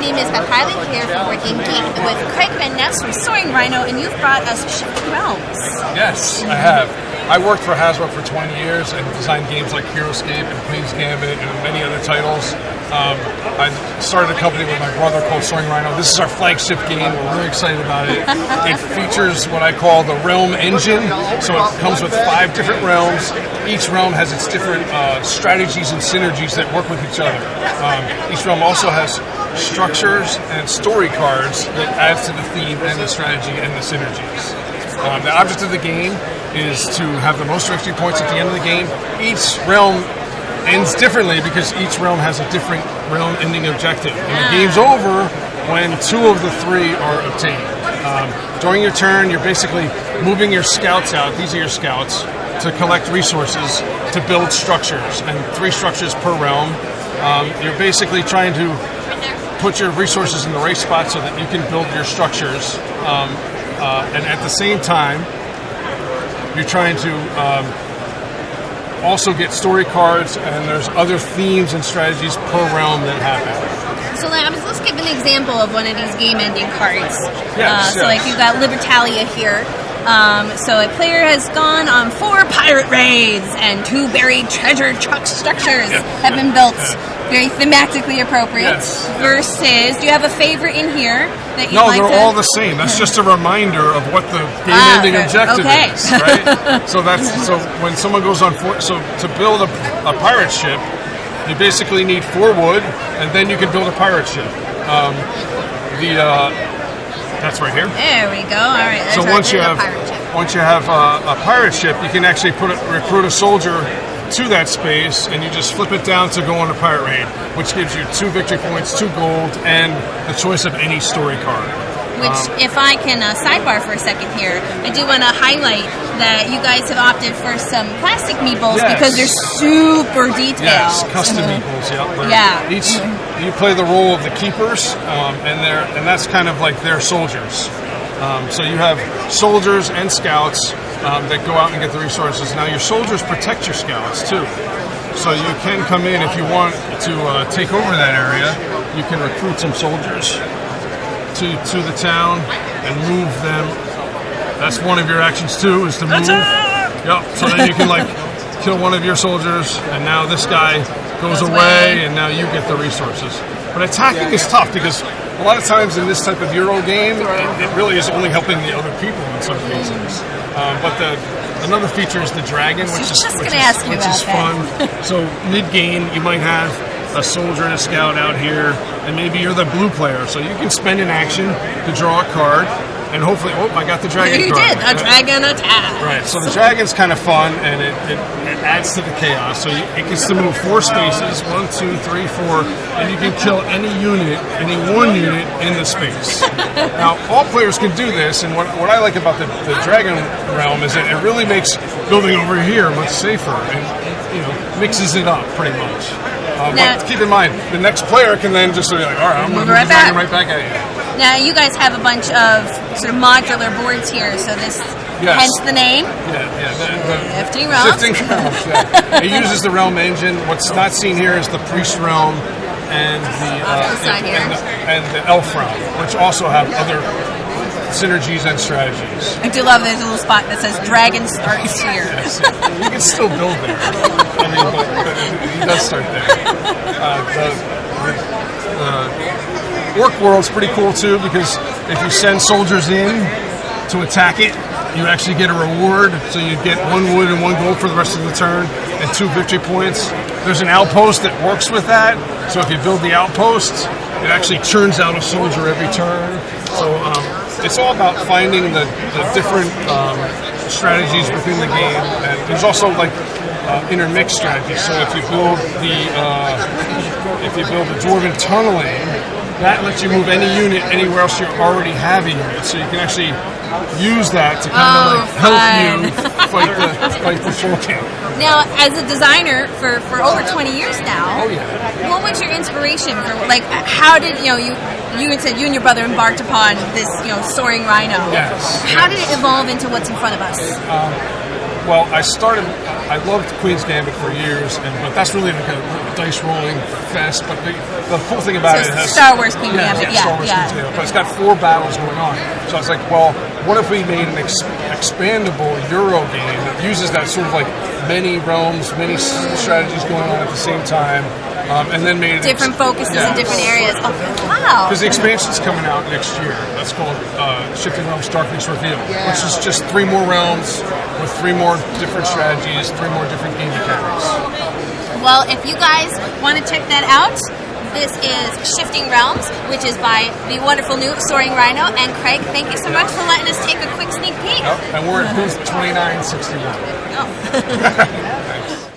name is Beth Riley here from Working Geek with Craig Van Ness from Soaring Rhino, and you've brought us Shifting Realms. Yes, I have. I worked for Hasbro for 20 years and designed games like Heroescape and Queen's Gambit and many other titles. I started a company with my brother called Soaring Rhino. This is our flagship game. We're really excited about it. It features what I call the realm engine. So it comes with 5 different realms. Each realm has its different strategies and synergies that work with each other. Each realm also has structures and story cards that adds to the theme and the strategy and the synergies. The object of the game is to have the most victory points at the end of the game. Each realm ends differently because each realm has a different realm ending objective. And the game's over when 2 of the 3 are obtained. During your turn, you're basically moving your scouts out. These are your scouts to collect resources to build structures, and 3 structures per realm. You're basically trying to put your resources in the right spot so that you can build your structures. And at the same time, you're trying to also get story cards, and there's other themes and strategies per realm that happen. So let's give an example of one of these game-ending cards. Yes, So like you've got Libertalia here. So a player has gone on 4 pirate raids, and 2 buried treasure structures have been built. Very thematically appropriate. Yes. Versus, do you have a favorite in here that you No, like they're to... all the same. That's just a reminder of what the game-ending objective is, right? So when someone goes on 4, so to build a pirate ship, you basically need 4 wood, and then you can build a pirate ship. That's right here. There we go. All right. So once you have a pirate ship, you can actually recruit a soldier to that space, and you just flip it down to go on a pirate raid, which gives you 2 victory points, 2 gold, and the choice of any story card. Which, if I can sidebar for a second here, I do want to highlight that you guys have opted for some plastic meeples because they're super detailed. Yes, custom meeples. Yeah. You play the role of the keepers, and that's kind of like their soldiers. So you have soldiers and scouts that go out and get the resources. Now your soldiers protect your scouts too. So you can come in if you want to take over that area. You can recruit some soldiers to the town and move them. That's one of your actions too, is to move. Yep. So then you can kill one of your soldiers, and now this guy goes away, and now you get the resources. But attacking is tough because a lot of times in this type of Euro game, it really is only helping the other people in some cases. But another feature is the dragon, which is fun. So mid-game, you might have a soldier and a scout out here, and maybe you're the blue player, so you can spend an action to draw a card, and hopefully, I got the dragon card. You did, a dragon attack. Right, so the dragon's kind of fun, and it adds to the chaos. So it gets to move 4 spaces, 1, 2, 3, 4, and you can kill any one unit in the space. Now, all players can do this, and what I like about the dragon realm is that it really makes building over here much safer, and mixes it up pretty much. But keep in mind, the next player can then just sort of all right, I'm going to move the dragon right back at you. Now, you guys have a bunch of sort of modular boards here, so this, hence the name. The Shifting Realms. Shifting Realms, It uses the realm engine. What's not seen here is the priest realm and the elf realm, which also have other synergies and strategies. I do love this little spot that says "Dragon starts here." Yes, you can still build there. But he does start there. The Orc World's pretty cool too, because if you send soldiers in to attack it, you actually get a reward. So you get 1 wood and 1 gold for the rest of the turn, and 2 victory points. There's an outpost that works with that. So if you build the outpost, it actually churns out a soldier every turn. So it's all about finding the different strategies within the game, and there's also intermixed strategies. So if you build the dwarven tunneling, that lets you move any unit anywhere else you already have a unit. So you can actually use that to kind of help you fight the full camp. Now, as a designer for over 20 years now, what was your inspiration for how did you had said you and your brother embarked upon this Soaring Rhino? Yes. How did it evolve into what's in front of us? Well, I started I loved Queen's Gambit for years, but that's really like a dice rolling fest. But the cool thing about it has Star Wars Queen's Gambit, Star Wars Queen's Gambit. But it's got 4 battles going on. So I was like, well, what if we made an expandable Euro game that uses that sort of like many realms, many strategies going on at the same time, and then made it different focuses in different areas. Oh, wow! Because the expansion's coming out next year. That's called Shifting Realms Darkness Revealed, which is just 3 more realms with 3 more different strategies, 3 more different game mechanics. Well, if you guys want to check that out, this is Shifting Realms, which is by the wonderful new Soaring Rhino. And Craig, thank you so much for letting us take a quick sneak peek. Yep. And we're at booth 2961. Oh. Thanks.